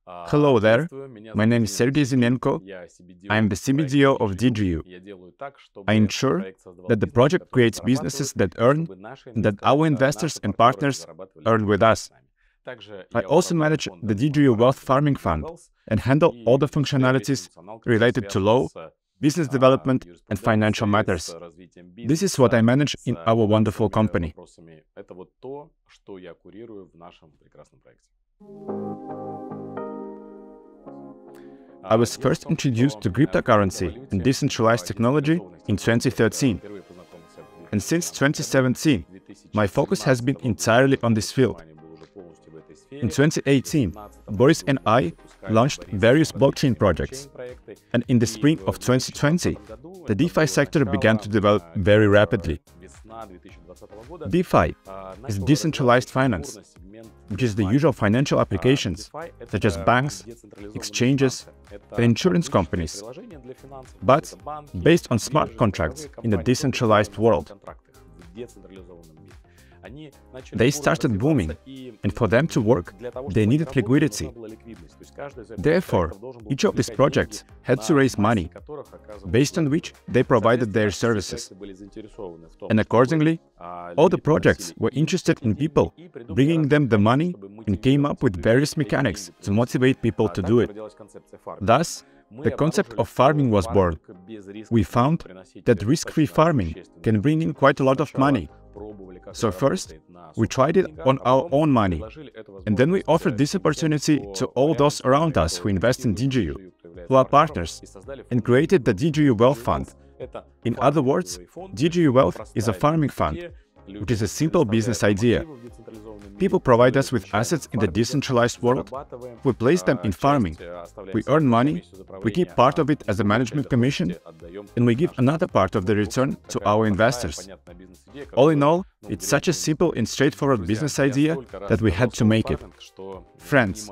Hello there, my name is Sergey Zinenko. I am the CBDO of DigiU. I ensure that the project creates businesses that earn and that our investors and partners earn with us. I also manage the DigiU.Wealth farming fund and handle all the functionalities related to law, business development, and financial matters. This is what I manage in our wonderful company. I was first introduced to cryptocurrency and decentralized technology in 2013. And since 2017, my focus has been entirely on this field. In 2018, Boris and I launched various blockchain projects. And in the spring of 2020, the DeFi sector began to develop very rapidly. DeFi is decentralized finance, which is the usual financial applications, such as banks, exchanges, and insurance companies, but based on smart contracts in the decentralized world. They started booming, and for them to work, they needed liquidity. Therefore, each of these projects had to raise money, based on which they provided their services. And accordingly, all the projects were interested in people, bringing them the money, and came up with various mechanics to motivate people to do it. Thus, the concept of farming was born. We found that risk-free farming can bring in quite a lot of money. So first, we tried it on our own money, and then we offered this opportunity to all those around us who invest in DigiU, who are partners, and created the DigiU.Wealth fund. In other words, DigiU.Wealth is a farming fund, which is a simple business idea. People provide us with assets in the decentralized world, we place them in farming, we earn money, we keep part of it as a management commission, and we give another part of the return to our investors. All in all, it's such a simple and straightforward business idea that we had to make it. Friends,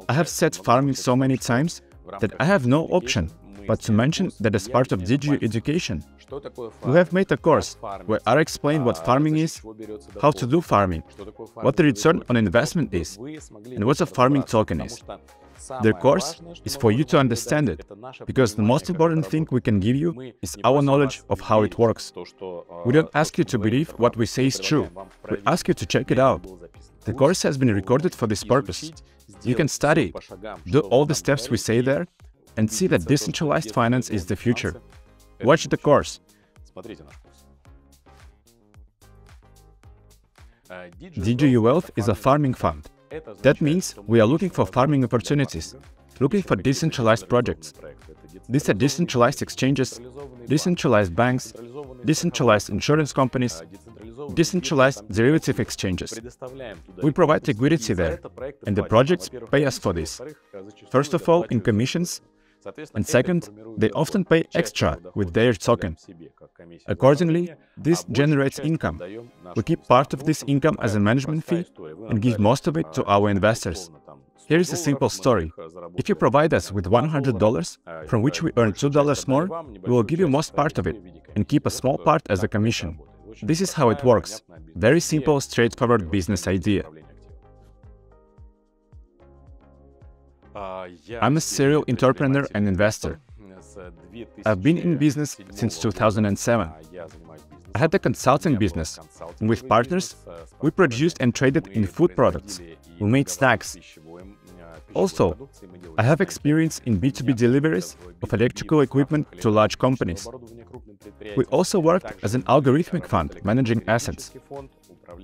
I have said farming so many times that I have no option but to mention that as part of DigiU education, we have made a course where I explain what farming is, how to do farming, what the return on investment is, and what a farming token is. The course is for you to understand it, because the most important thing we can give you is our knowledge of how it works. We don't ask you to believe what we say is true, we ask you to check it out. The course has been recorded for this purpose. You can study it, do all the steps we say there, and see that decentralized finance is the future. Watch the course. DigiU.Wealth is a farming fund. That means we are looking for farming opportunities, looking for decentralized projects. These are decentralized exchanges, decentralized banks, decentralized insurance companies, decentralized derivative exchanges. We provide liquidity there, and the projects pay us for this. First of all, in commissions, and second, they often pay extra with their token. Accordingly, this generates income. We keep part of this income as a management fee and give most of it to our investors. Here is a simple story. If you provide us with $100, from which we earn $2 more, we will give you most part of it and keep a small part as a commission. This is how it works. Very simple, straightforward business idea. I'm a serial entrepreneur and investor. I've been in business since 2007. I had a consulting business, and with partners, we produced and traded in food products. We made snacks. Also, I have experience in B2B deliveries of electrical equipment to large companies. We also worked as an algorithmic fund managing assets.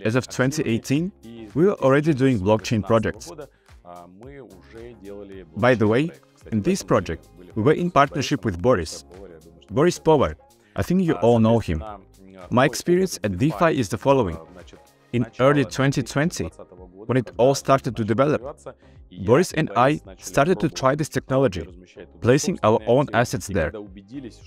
As of 2018, we were already doing blockchain projects. By the way, in this project, we were in partnership with Boris Power. I think you all know him. My experience at DeFi is the following. In early 2020, when it all started to develop, Boris and I started to try this technology, placing our own assets there.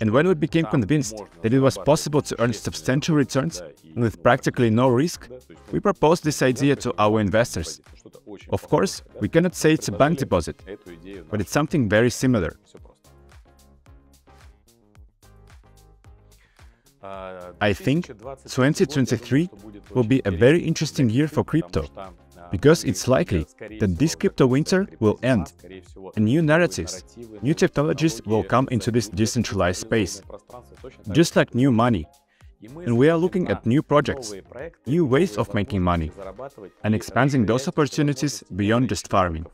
And when we became convinced that it was possible to earn substantial returns with practically no risk, we proposed this idea to our investors. Of course, we cannot say it's a bank deposit, but it's something very similar. I think 2023 will be a very interesting year for crypto. because it's likely that this crypto winter will end, and new narratives, new technologies will come into this decentralized space, just like new money. And we are looking at new projects, new ways of making money, and expanding those opportunities beyond just farming.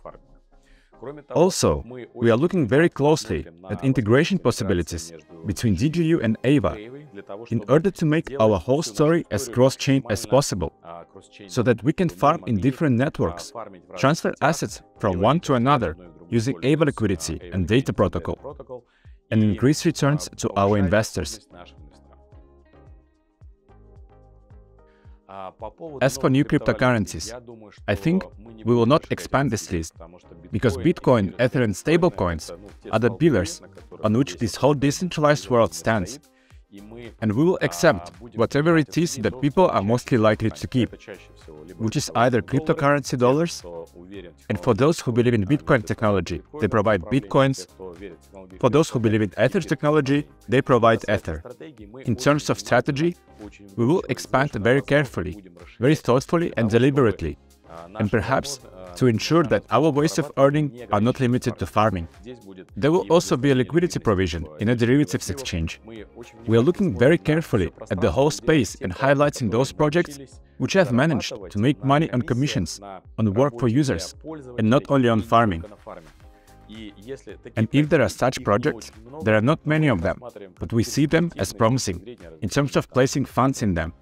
Also, we are looking very closely at integration possibilities between DigiU and EYWA in order to make our whole story as cross-chain as possible, so that we can farm in different networks, transfer assets from one to another using EYWA liquidity and data protocol, and increase returns to our investors. As for new cryptocurrencies, I think we will not expand this list, because Bitcoin, Ether and stablecoins are the pillars on which this whole decentralized world stands. And we will accept whatever it is that people are mostly likely to keep, which is either cryptocurrency dollars, and for those who believe in Bitcoin technology, they provide Bitcoins. For those who believe in Ether technology, they provide Ether. In terms of strategy, we will expand very carefully, very thoughtfully and deliberately, and perhaps to ensure that our ways of earning are not limited to farming. There will also be a liquidity provision in a derivatives exchange. We are looking very carefully at the whole space and highlighting those projects which have managed to make money on commissions, on work for users, and not only on farming. And if there are such projects, there are not many of them, but we see them as promising in terms of placing funds in them.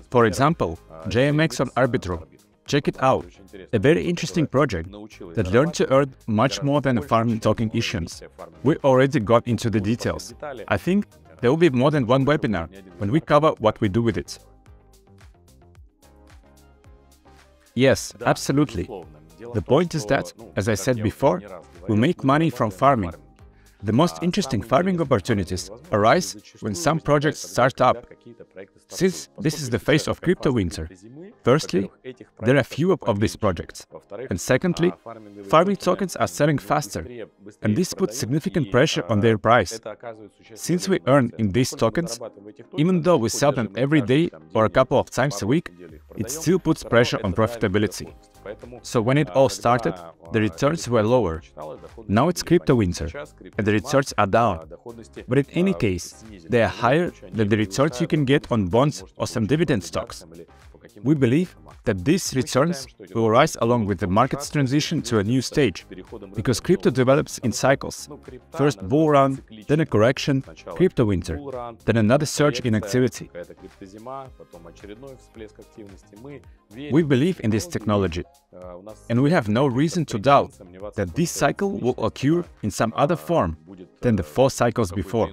For example, JMX on Arbitrum. Check it out, a very interesting project that learned to earn much more than a farming token issuance. We already got into the details. I think there will be more than one webinar when we cover what we do with it. Yes, absolutely. The point is that, as I said before, we make money from farming. The most interesting farming opportunities arise when some projects start up. Since this is the phase of crypto winter, firstly, there are fewer of these projects, and secondly, farming tokens are selling faster, and this puts significant pressure on their price. Since we earn in these tokens, even though we sell them every day or a couple of times a week, it still puts pressure on profitability. So when it all started, the returns were lower. Now it's crypto winter, and the returns are down. But in any case, they are higher than the returns you can get on bonds or some dividend stocks. We believe that these returns will rise along with the market's transition to a new stage, because crypto develops in cycles. First bull run, then a correction, crypto winter, then another surge in activity. We believe in this technology, and we have no reason to doubt that this cycle will occur in some other form than the 4 cycles before.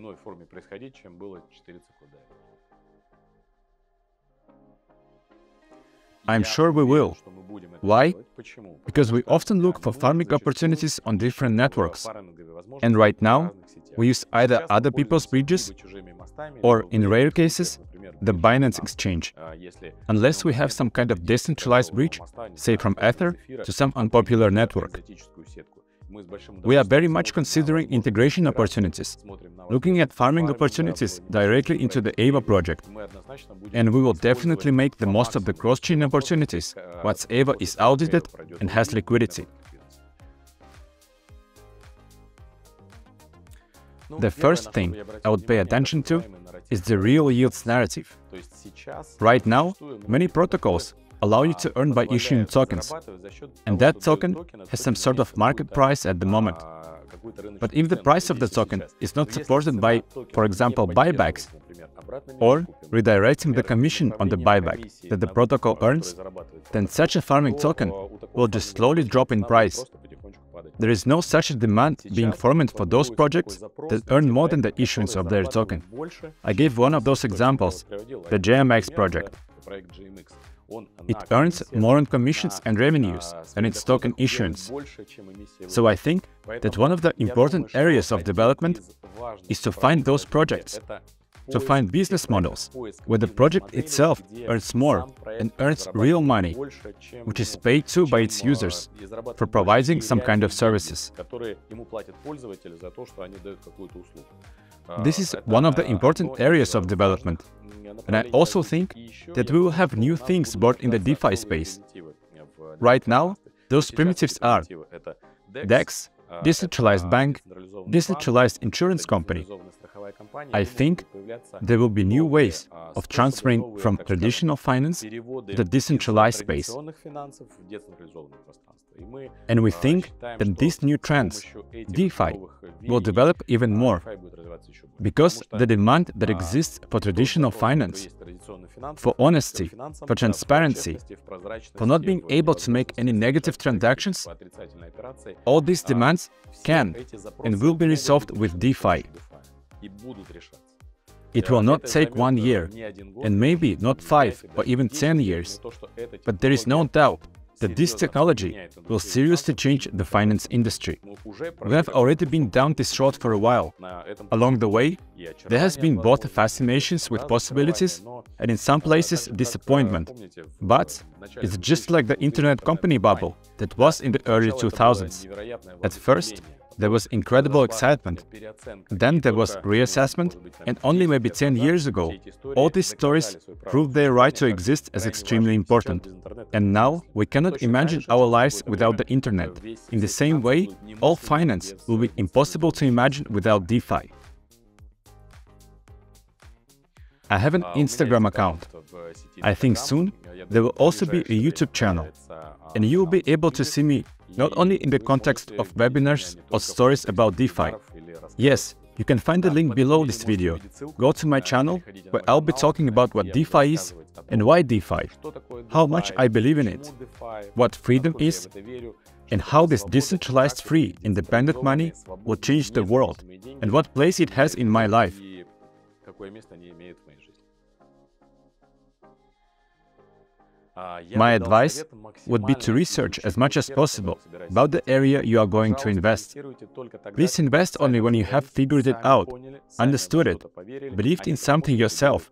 I'm sure we will. Why? Because we often look for farming opportunities on different networks. And right now, we use either other people's bridges or, in rare cases, the Binance exchange, unless we have some kind of decentralized bridge, say from Ether to some unpopular network. We are very much considering integration opportunities, looking at farming opportunities directly into the EYWA project. And we will definitely make the most of the cross-chain opportunities once EYWA is audited and has liquidity. The first thing I would pay attention to is the real yields narrative. Right now, many protocols allow you to earn by issuing tokens, and that token has some sort of market price at the moment. But if the price of the token is not supported by, for example, buybacks, or redirecting the commission on the buyback that the protocol earns, then such a farming token will just slowly drop in price. There is no such a demand being formed for those projects that earn more than the issuance of their token. I gave one of those examples, the JMX project. It earns more on commissions and revenues than its token issuance. So I think that one of the important areas of development is to find those projects, to find business models where the project itself earns more and earns real money, which is paid to by its users for providing some kind of services. This is one of the important areas of development. And I also think that we will have new things brought in the DeFi space. Right now, those primitives are DEX, decentralized bank, decentralized insurance company. I think there will be new ways of transferring from traditional finance to the decentralized space. And we think that these new trends, DeFi, will develop even more, because the demand that exists for traditional finance, for honesty, for transparency, for not being able to make any negative transactions, all these demands can and will be resolved with DeFi. It will not take 1 year, and maybe not 5 or even 10 years, but there is no doubt that this technology will seriously change the finance industry. We have already been down this road for a while. Along the way, there has been both fascinations with possibilities and in some places disappointment. But it's just like the internet company bubble that was in the early 2000s. At first, there was incredible excitement, then there was reassessment, and only maybe 10 years ago, all these stories proved their right to exist as extremely important. And now, we cannot imagine our lives without the internet. In the same way, all finance will be impossible to imagine without DeFi. I have an Instagram account. I think soon there will also be a YouTube channel, and you will be able to see me not only in the context of webinars or stories about DeFi. Yes, you can find the link below this video. Go to my channel, where I'll be talking about what DeFi is and why DeFi, how much I believe in it, what freedom is, and how this decentralized free, independent money will change the world, and what place it has in my life. My advice would be to research as much as possible about the area you are going to invest. Please invest only when you have figured it out, understood it, believed in something yourself,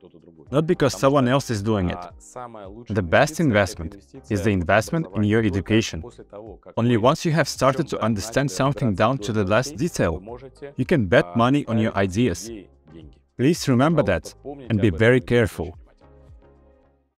not because someone else is doing it. The best investment is the investment in your education. Only once you have started to understand something down to the last detail, you can bet money on your ideas. Please remember that and be very careful.